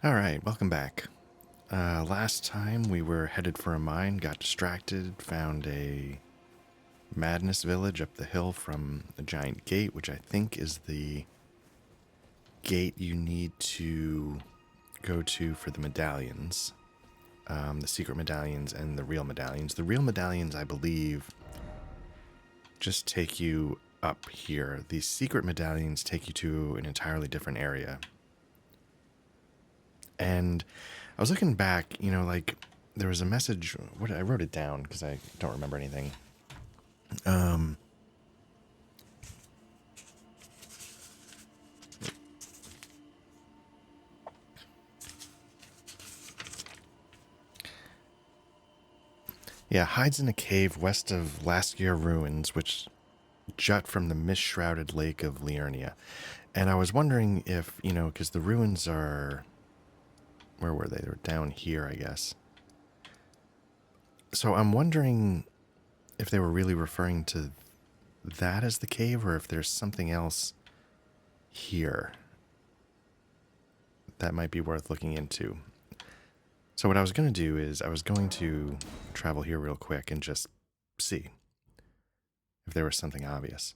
Alright, welcome back. Last time we were headed for a mine, got distracted, found a madness village up the hill from a giant gate, which I think is the gate you need to go to for the medallions. The secret medallions and the real medallions. The real medallions, I believe, just take you up here. The secret medallions take you to an entirely different area. And I was looking back, like there was a message. I wrote it down because I don't remember anything. Yeah, hides in a cave west of Laskia ruins, which jut from the mist-shrouded lake of Liurnia. And I was wondering if, because the ruins are... Where were they? They were down here, I guess. So I'm wondering if they were really referring to that as the cave, or if there's something else here that might be worth looking into. So what I was going to do is I was going to travel here real quick and just see if there was something obvious.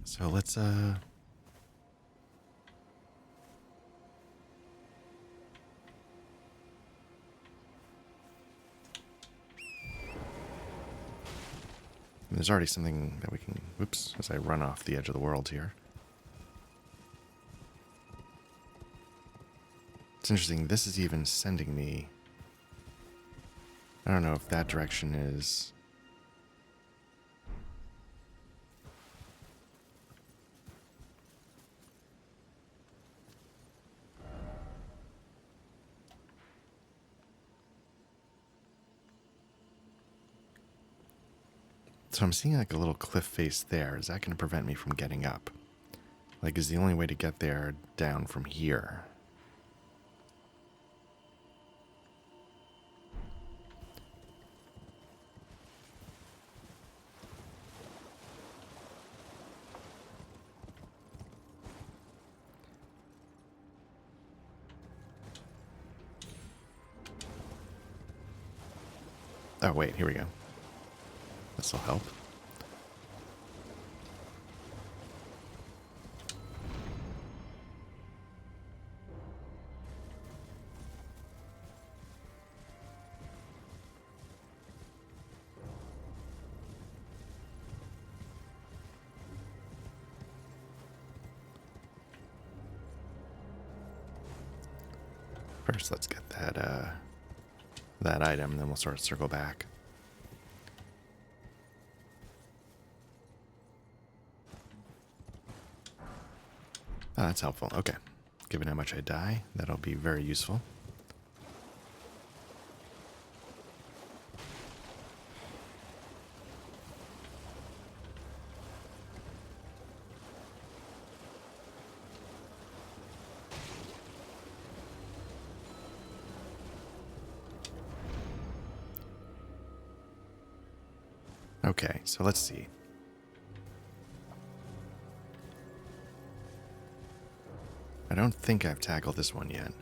So let's there's already something that we can... Whoops, as I run off the edge of the world here. It's interesting, this is even sending me... I don't know if that direction is... So I'm seeing like a little cliff face there. Is that going to prevent me from getting up? Like, is the only way to get there down from here? Oh, wait, here we go. This will help. First, let's get that item, and then we'll sort of circle back. Oh, that's helpful. Okay. Given how much I die, that'll be very useful. Okay, so let's see. I don't think I've tackled this one yet.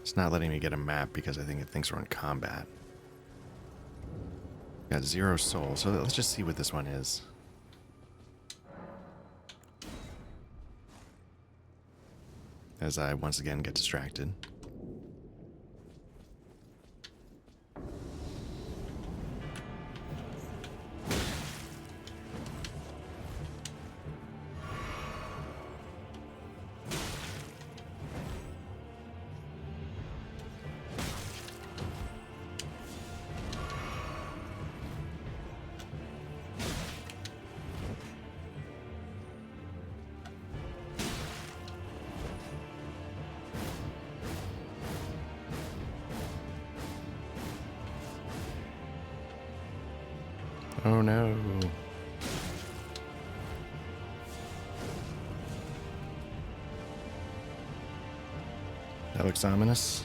It's not letting me get a map because I think it thinks we're in combat. Got 0 soul, so let's just see what this one is. As I once again get distracted. Oh no. That looks ominous.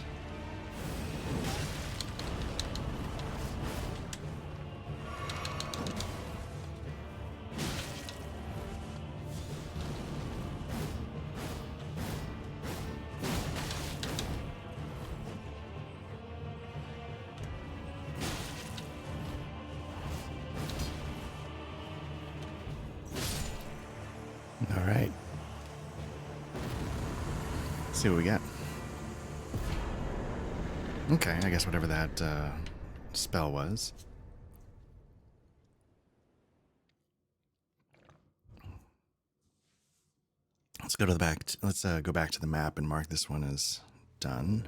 All right. Let's see what we got. Okay, I guess whatever that spell was. Let's go to the back. Let's go back to the map and mark this one as done.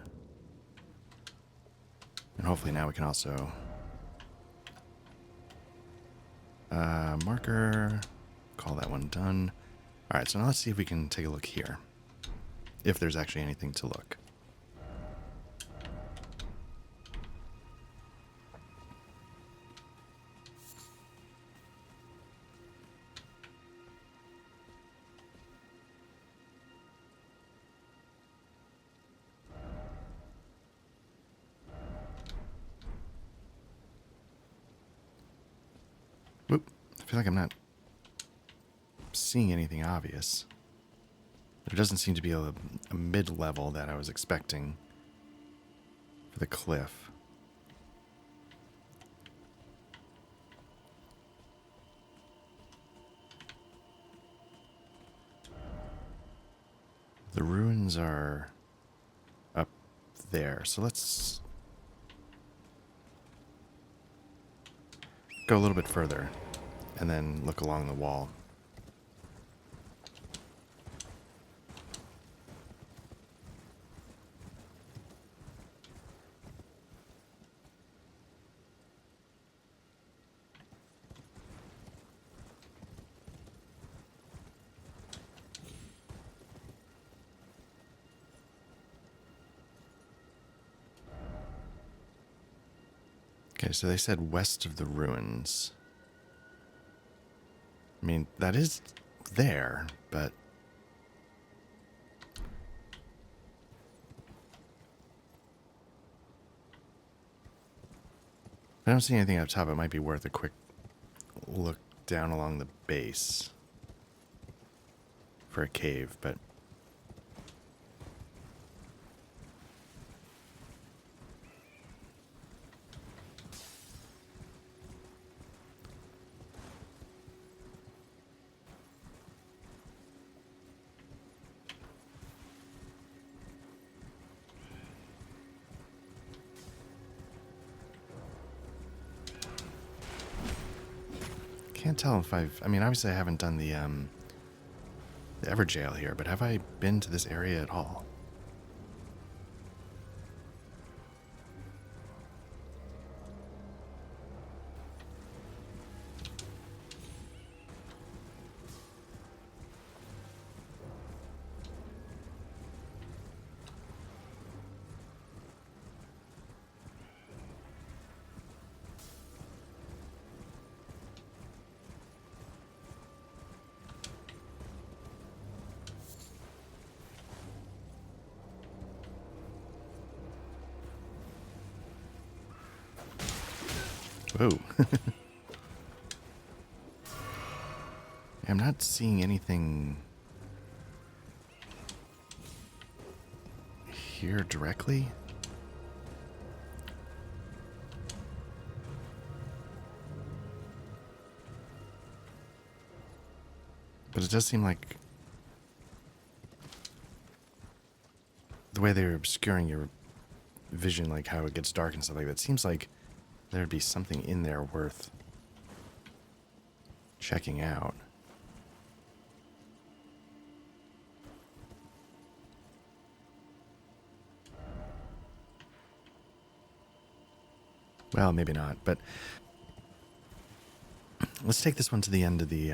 And hopefully now we can also marker, call that one done. All right, so now let's see if we can take a look here. If there's actually anything to look. Whoop. I feel like I'm not seeing anything obvious. There doesn't seem to be a mid-level that I was expecting for the cliff. The ruins are up there, so let's go a little bit further and then look along the wall. Okay, so they said west of the ruins. I mean, that is there, but I don't see anything up top. It might be worth a quick look down along the base for a cave, but can't tell if I mean, obviously I haven't done the Everjail here, but have I been to this area at all? Whoa. I'm not seeing anything here directly. But it does seem like the way they're obscuring your vision, like how it gets dark and stuff like that, seems like there'd be something in there worth checking out. Well, maybe not, but let's take this one to the end of the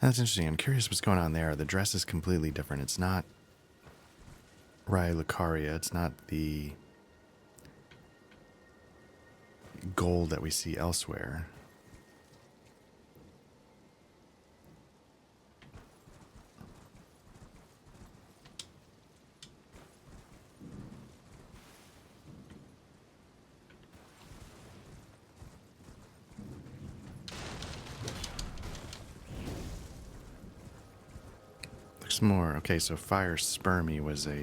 That's interesting. I'm curious what's going on there. The dress is completely different. It's not Rai Lucaria. It's not the gold that we see elsewhere. Once more. Okay, so fire spur me was a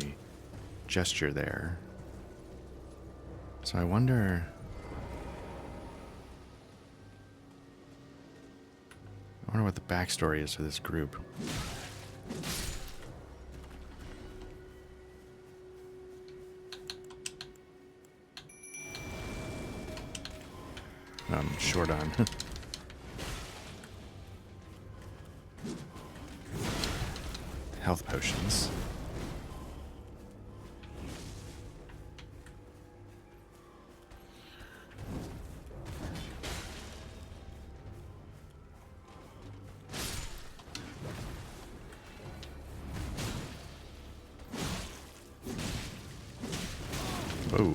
gesture there. So I wonder what the backstory is for this group. I'm short on health potions. Whoa.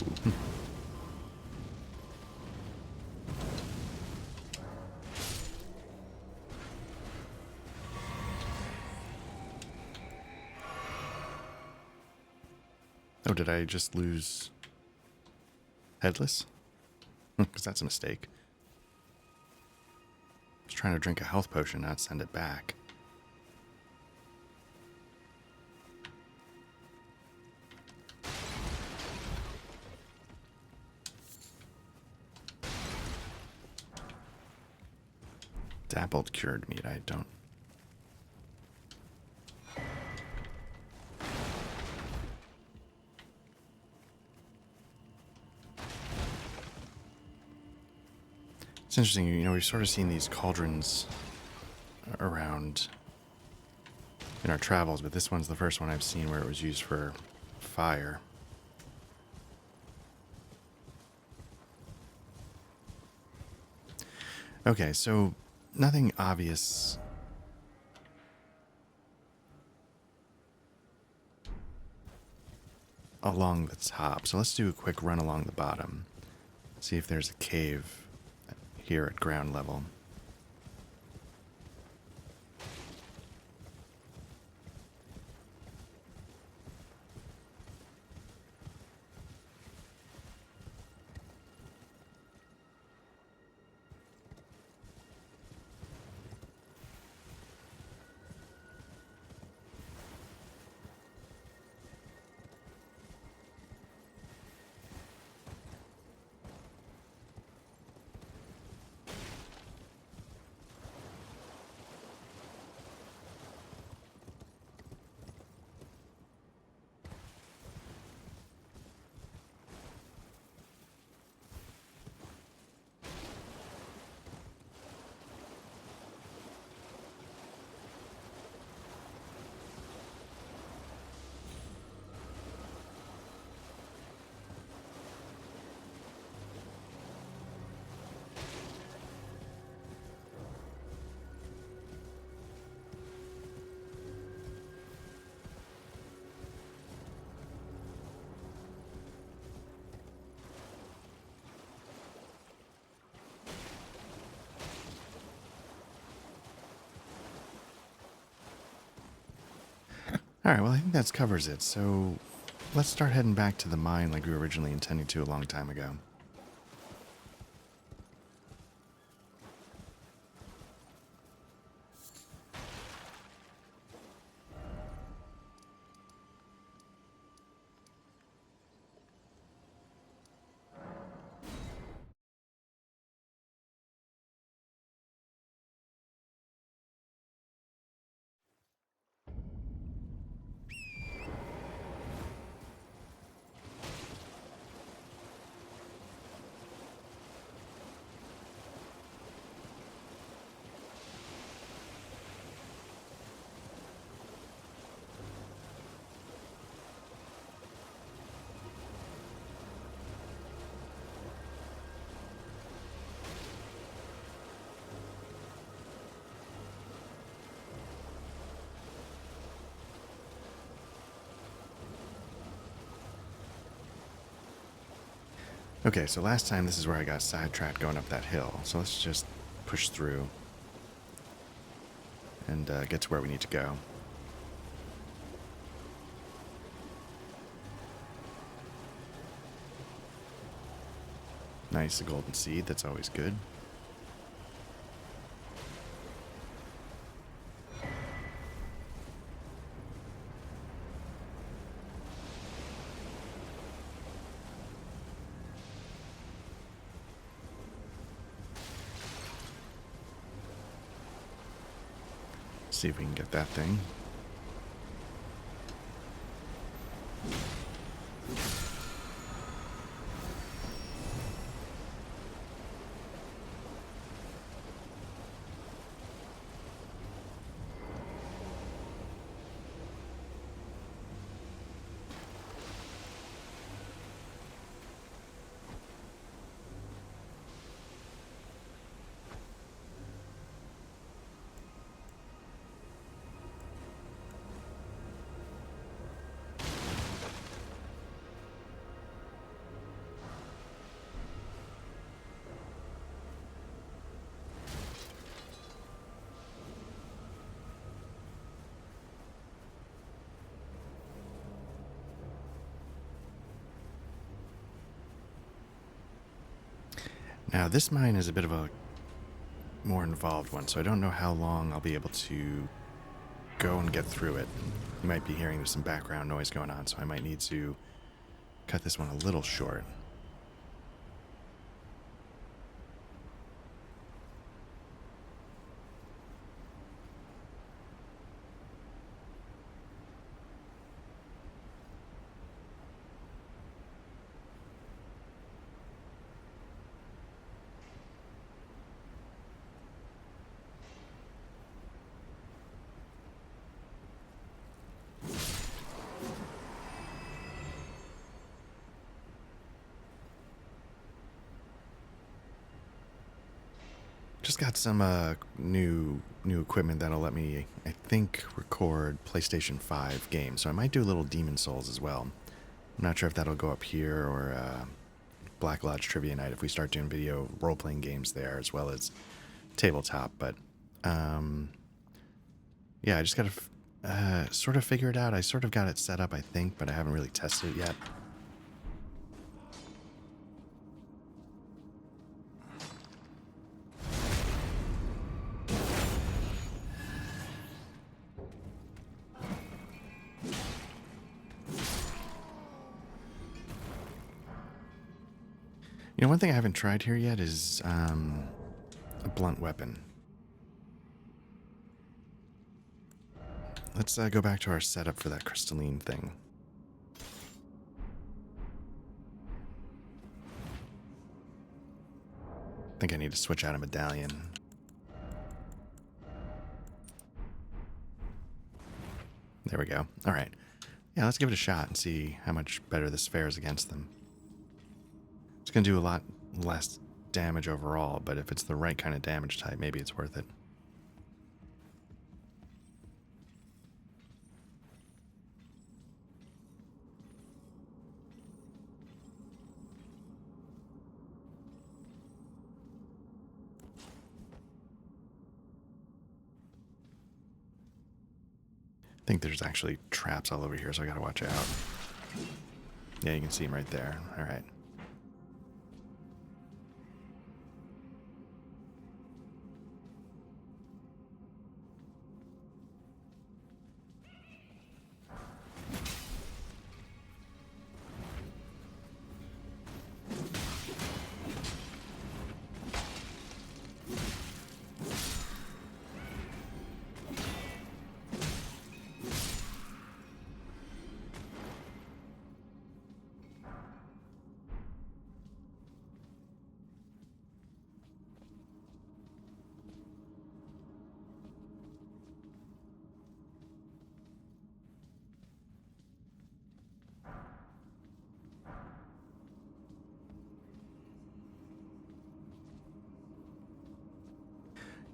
Oh, did I just lose headless? Because that's a mistake. I was trying to drink a health potion, not send it back. Dappled cured meat, I don't. It's interesting, you know, we've sort of seen these cauldrons around in our travels, but this one's the first one I've seen where it was used for fire. Okay, so nothing obvious along the top, so let's do a quick run along the bottom. See if there's a cave here at ground level. Alright, well I think that covers it, so let's start heading back to the mine like we were originally intending to a long time ago. Okay, so last time this is where I got sidetracked going up that hill, so let's just push through and get to where we need to go. Nice, a golden seed, that's always good. see if we can get that thing. Now, this mine is a bit of a more involved one, so I don't know how long I'll be able to go and get through it. You might be hearing there's some background noise going on, so I might need to cut this one a little short. Just got some new equipment that'll let me, I think, record PlayStation 5 games. So I might do a little Demon Souls as well. I'm not sure if that'll go up here or Black Lodge Trivia Night if we start doing video role-playing games there as well as tabletop. But yeah, I just got to sort of figure it out. I sort of got it set up, I think, but I haven't really tested it yet. You know, one thing I haven't tried here yet is a blunt weapon. Let's go back to our setup for that crystalline thing. I think I need to switch out a medallion. There we go. All right. Yeah, let's give it a shot and see how much better this fares against them. It's going to do a lot less damage overall, but if it's the right kind of damage type, maybe it's worth it. I think there's actually traps all over here, so I gotta watch out. Yeah, you can see them right there. All right.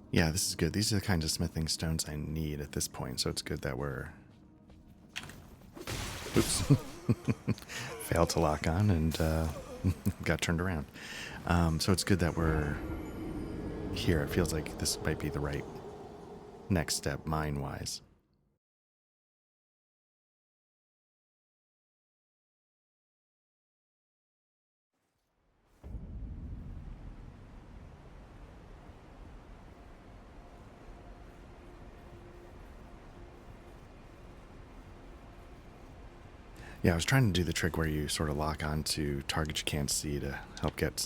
Yeah, this is good. These are the kinds of smithing stones I need at this point, so it's good that we're... Oops. Failed to lock on and got turned around. So it's good that we're here. It feels like this might be the right next step mine-wise. Yeah, I was trying to do the trick where you sort of lock on to targets you can't see to help get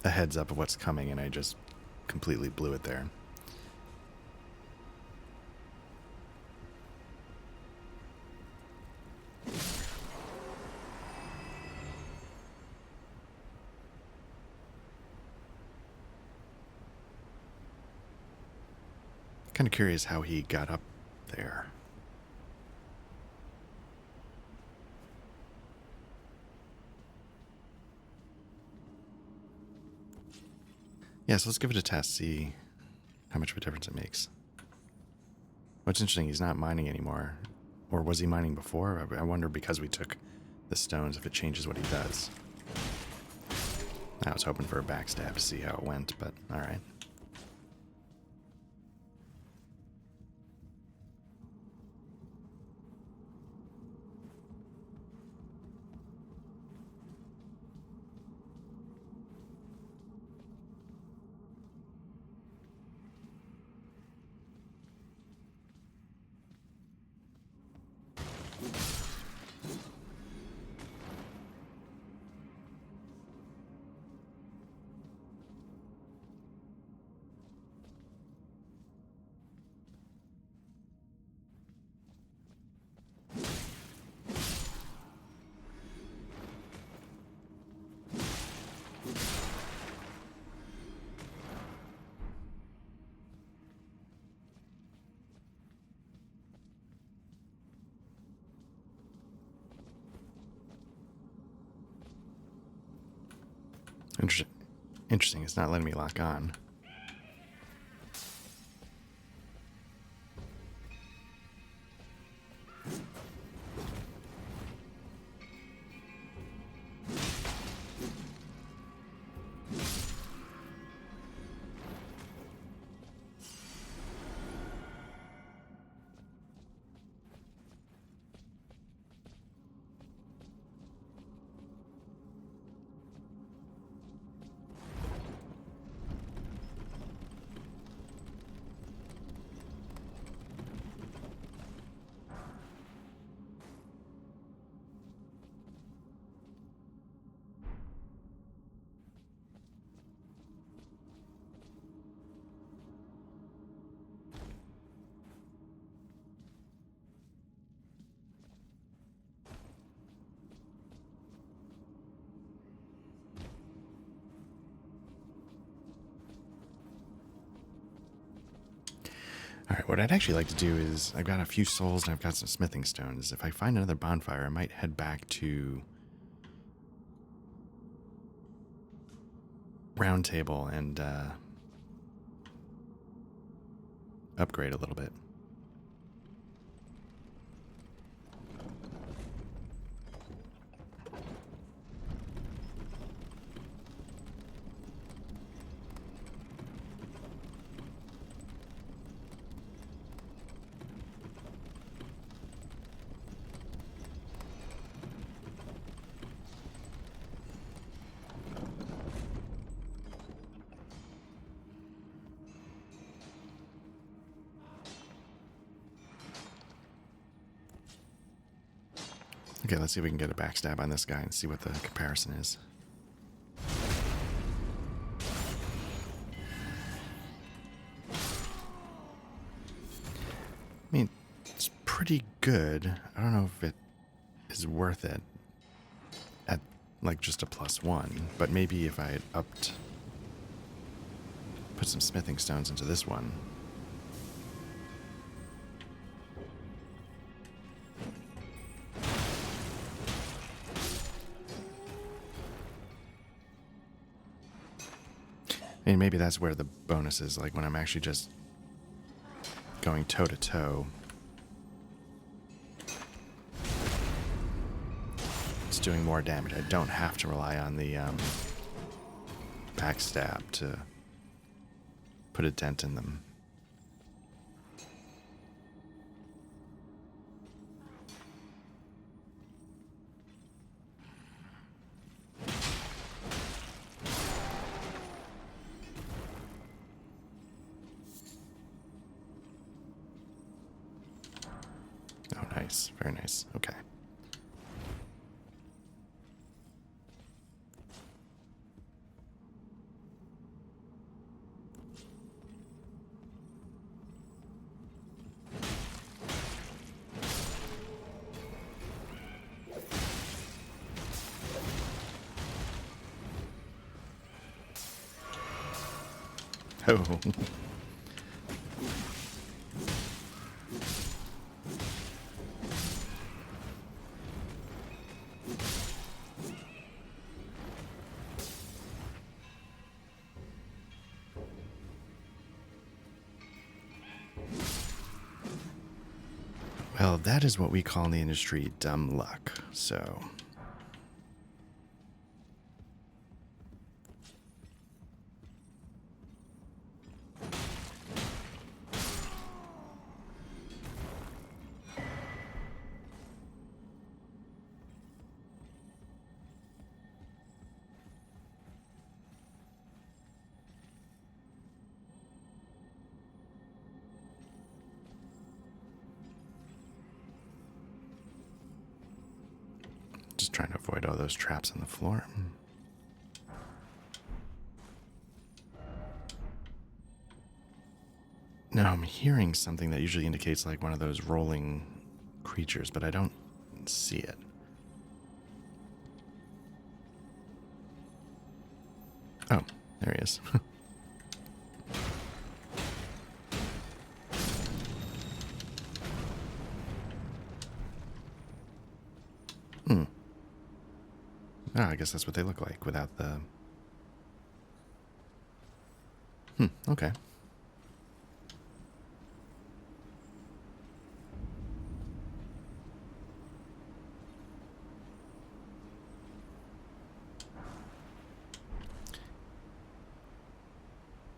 a heads up of what's coming, and I just completely blew it there. Kind of curious how he got up there. Yeah, so let's give it a test, see how much of a difference it makes. What's interesting, he's not mining anymore. Or was he mining before? I wonder, because we took the stones, if it changes what he does. I was hoping for a backstab to see how it went, but alright. Interesting, it's not letting me lock on. Alright, what I'd actually like to do is, I've got a few souls and I've got some smithing stones. If I find another bonfire, I might head back to Round Table and upgrade a little bit. Okay, let's see if we can get a backstab on this guy and see what the comparison is. I mean, it's pretty good. I don't know if it is worth it at, like, just a +1, but maybe if I had put some smithing stones into this one. I mean, maybe that's where the bonus is, like when I'm actually just going toe to toe. It's doing more damage. I don't have to rely on the backstab to put a dent in them. Oh, nice. Very nice. Okay. Oh. Well, that is what we call in the industry dumb luck, so... Just trying to avoid all those traps on the floor. Now I'm hearing something that usually indicates like one of those rolling creatures, but I don't see it. Oh, there he is. Hmm. Oh, I guess that's what they look like without the... Okay.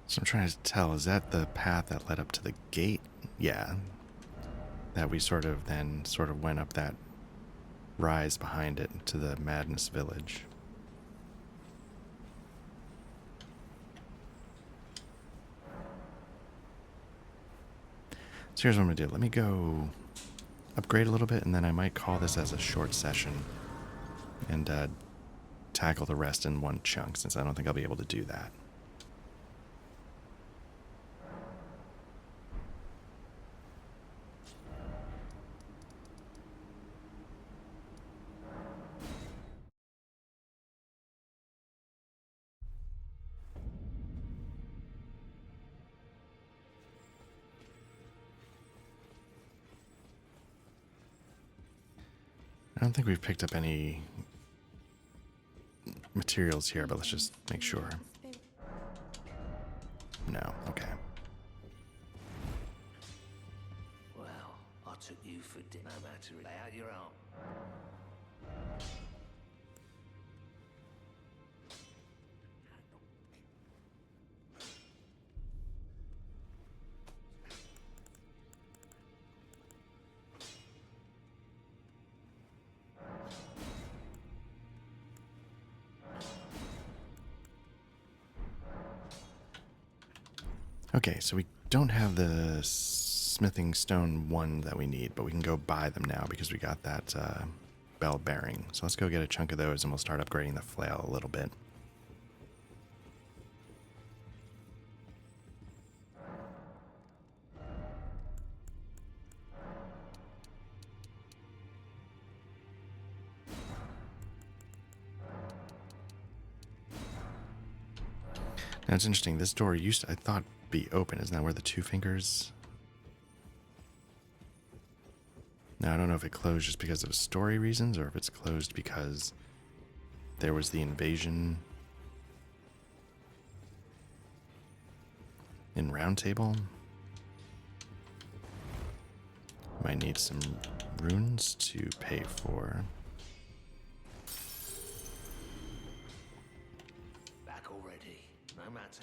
So I'm trying to tell, is that the path that led up to the gate? Yeah. That we sort of went up that rise behind it to the Madness Village. So here's what I'm going to do. Let me go upgrade a little bit, and then I might call this as a short session and tackle the rest in one chunk, since I don't think I'll be able to do that. I don't think we've picked up any materials here, but let's just make sure. No, okay. Well, I took you for dinner, no matter. Lay out your arm. Okay, so we don't have the smithing stone one that we need, but we can go buy them now because we got that bell bearing. So let's go get a chunk of those and we'll start upgrading the flail a little bit. Now it's interesting, this door used to, I thought, be open. Isn't that where the two fingers... Now I don't know if it closed just because of story reasons or if it's closed because there was the invasion in Round Table. Might need some runes to pay for. Back already, no matter.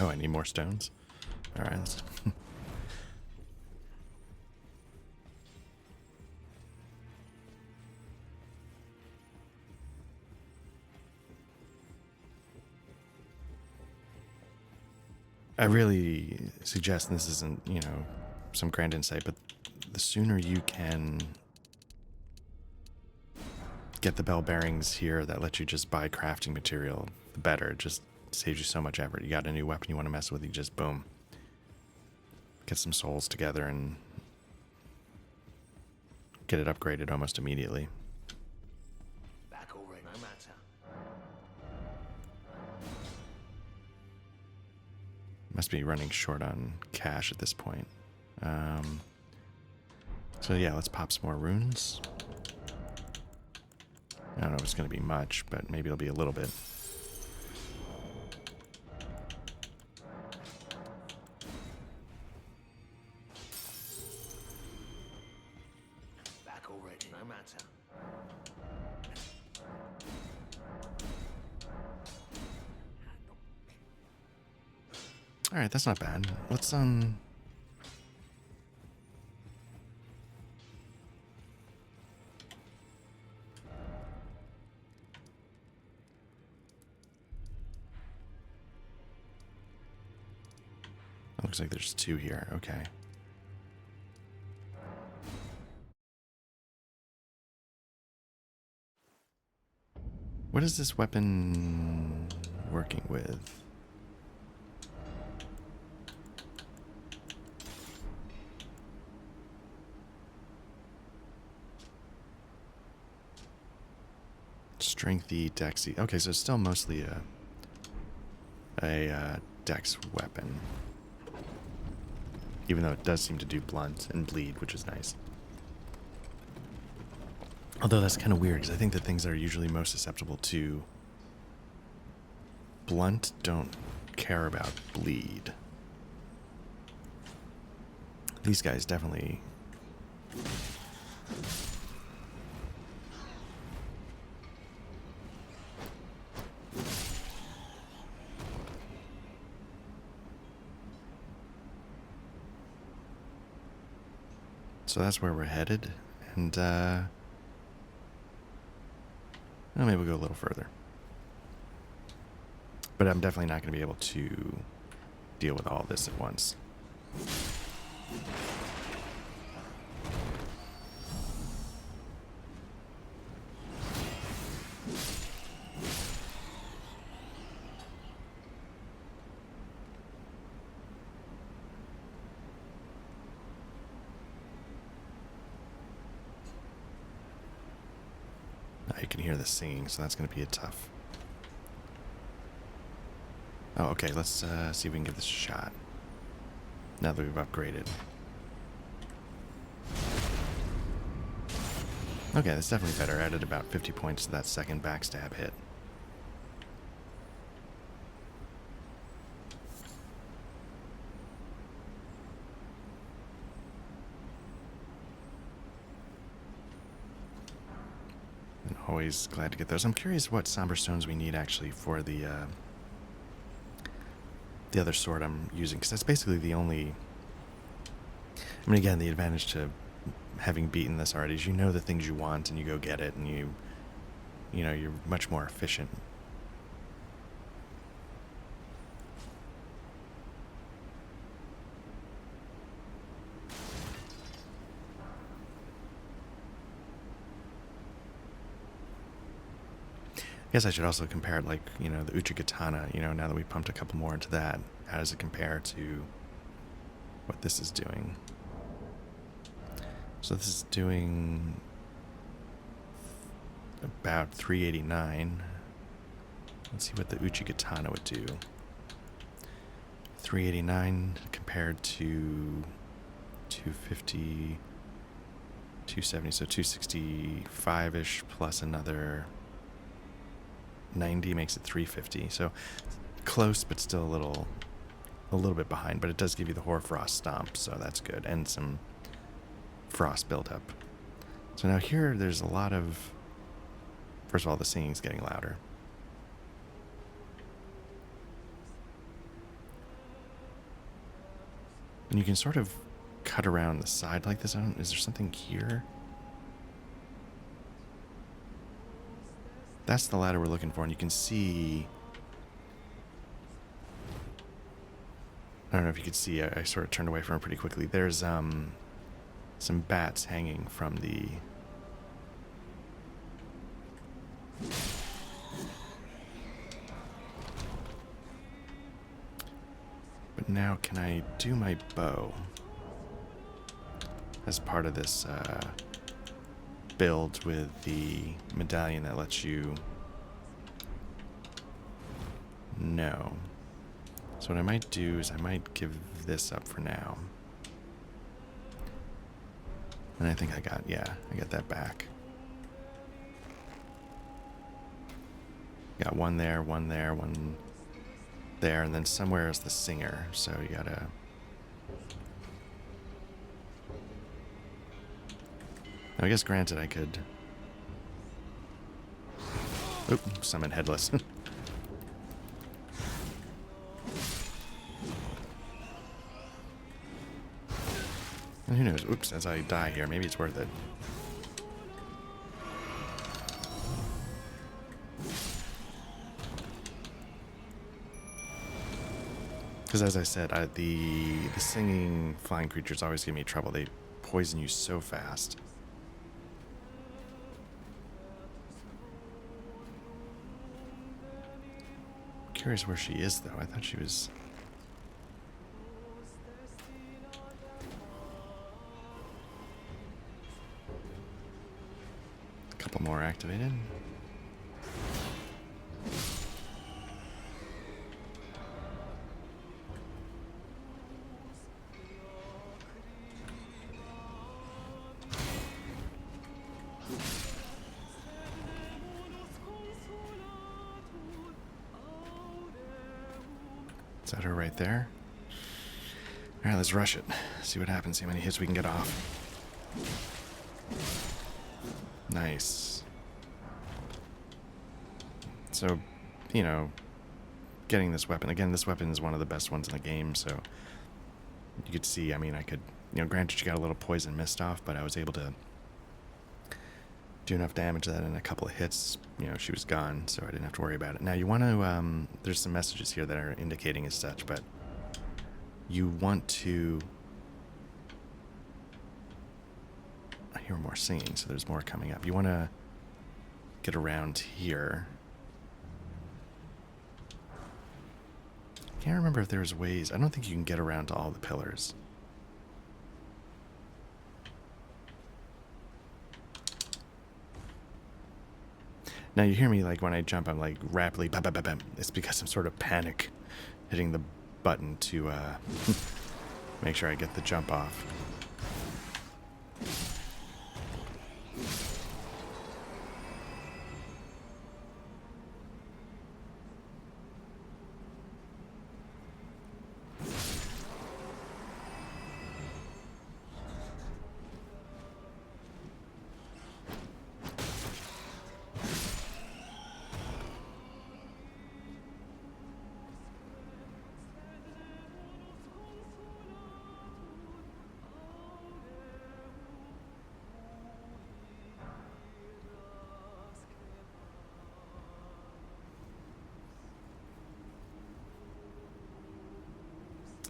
Oh, I need more stones. All right. Let's I really suggest, and this isn't, some grand insight, but the sooner you can get the bell bearings here that let you just buy crafting material, the better. It just saves you so much effort. You got a new weapon you want to mess with, you just boom. Get some souls together and get it upgraded almost immediately. Back already, no matter. Must be running short on cash at this point. So yeah, let's pop some more runes. I don't know if it's going to be much, but maybe it'll be a little bit. Alright, that's not bad. Let's, looks like there's 2 here. Okay. What is this weapon working with? Strengthy, dexy. Okay, so it's still mostly a dex weapon. Even though it does seem to do blunt and bleed, which is nice. Although that's kind of weird, because I think the things that are usually most susceptible to blunt don't care about bleed. These guys definitely... So that's where we're headed, and well, maybe we'll go a little further. But I'm definitely not going to be able to deal with all this at once. You can hear the singing, so that's going to be a tough. Oh, okay, let's see if we can give this a shot. Now that we've upgraded. Okay, that's definitely better. Added about 50 points to that second backstab hit. I'm always glad to get those. I'm curious what somber stones we need actually for the other sword I'm using, because that's basically the only... I mean, again, the advantage to having beaten this already is you know the things you want and you go get it, and you know, you're much more efficient. I guess I should also compare it, like, you know, the Uchigatana, you know, now that we pumped a couple more into that, how does it compare to what this is doing? So this is doing about 389. Let's see what the Uchigatana would do. 389 compared to 250, 270, so 265-ish plus another 90 makes it 350. So close, but still a little bit behind. But it does give you the Hoarfrost Stomp, so that's good, and some frost buildup. So now here, there's a lot of... First of all, the singing's getting louder. And you can sort of cut around the side like this. Is there something here? That's the ladder we're looking for, and you can see... I don't know if you could see, I sort of turned away from it pretty quickly. There's some bats hanging from the... But now, can I do my bow as part of this build with the medallion that lets you... No. So what I might do is I might give this up for now. And I think I got that back. Got one there, one there, one there, and then somewhere is the singer, so you gotta... Now, I guess granted I could... Oop, summon Headless. And who knows? Oops, as I die here, maybe it's worth it. Because as I said, the singing flying creatures always give me trouble. They poison you so fast. Curious where she is, though. I thought she was... A couple more activated. Is that her right there? Alright, let's rush it. See what happens, see how many hits we can get off. Nice. So, you know, getting this weapon. Again, this weapon is one of the best ones in the game, so you could see, I mean, I could, you know, granted she got a little poison mist off, but I was able to do enough damage that in a couple of hits, you know, she was gone, so I didn't have to worry about it. Now, you want to, there's some messages here that are indicating as such, but you want to... I hear more singing, so there's more coming up. You want to get around here. Can't remember if there's ways. I don't think you can get around to all the pillars. Now you hear me like when I jump, I'm like rapidly bam, bam, bam, bam. It's because I'm sort of panic hitting the button to make sure I get the jump off.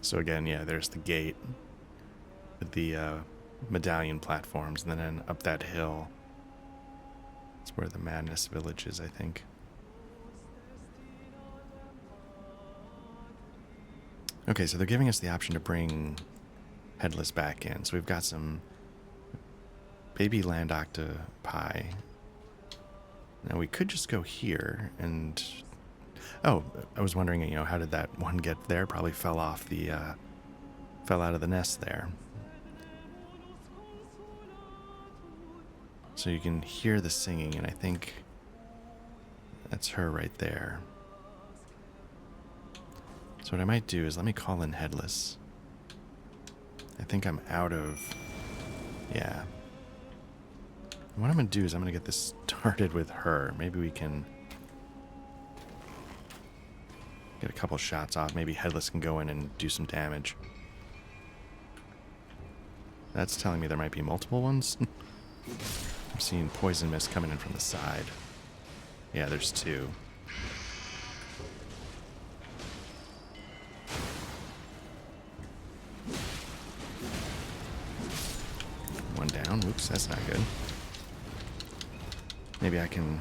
So again, yeah, there's the gate with the medallion platforms, and then up that hill. That's where the Madness Village is, I think. Okay, so they're giving us the option to bring Headless back in. So we've got some baby land octopi. Now we could just go here and... Oh, I was wondering, you know, how did that one get there? Probably fell off the, fell out of the nest there. So you can hear the singing, and I think that's her right there. So what I might do is let me call in Headless. I think I'm out of... Yeah. What I'm going to do is I'm going to get this started with her. Maybe we can... get a couple shots off. Maybe Headless can go in and do some damage. That's telling me there might be multiple ones. I'm seeing poison mist coming in from the side. Yeah, there's two. One down. Oops, that's not good. Maybe I can...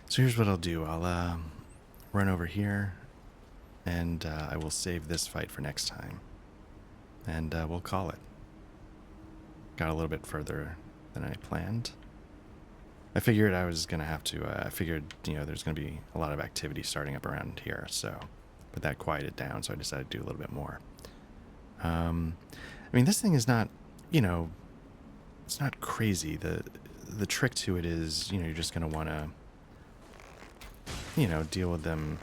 So here's what I'll do. I'll run over here, and I will save this fight for next time. And we'll call it. Got a little bit further than I planned. I figured I was going to have to, I figured, you know, there's going to be a lot of activity starting up around here, so, but that quieted down, so I decided to do a little bit more. I mean, this thing is not you know, it's not crazy. The trick to it is, you're just going to want to, deal with them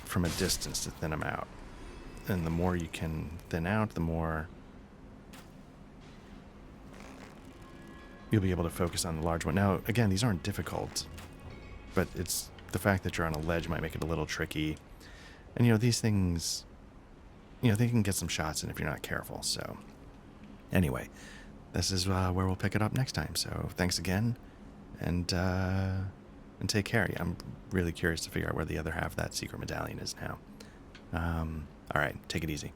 from a distance to thin them out. And the more you can thin out, the more you'll be able to focus on the large one. Now, again, these aren't difficult, but it's the fact that you're on a ledge might make it a little tricky. And, these things, they can get some shots in if you're not careful. So, anyway, this is where we'll pick it up next time. So, thanks again, and take care. I'm really curious to figure out where the other half of that secret medallion is now. All right, take it easy.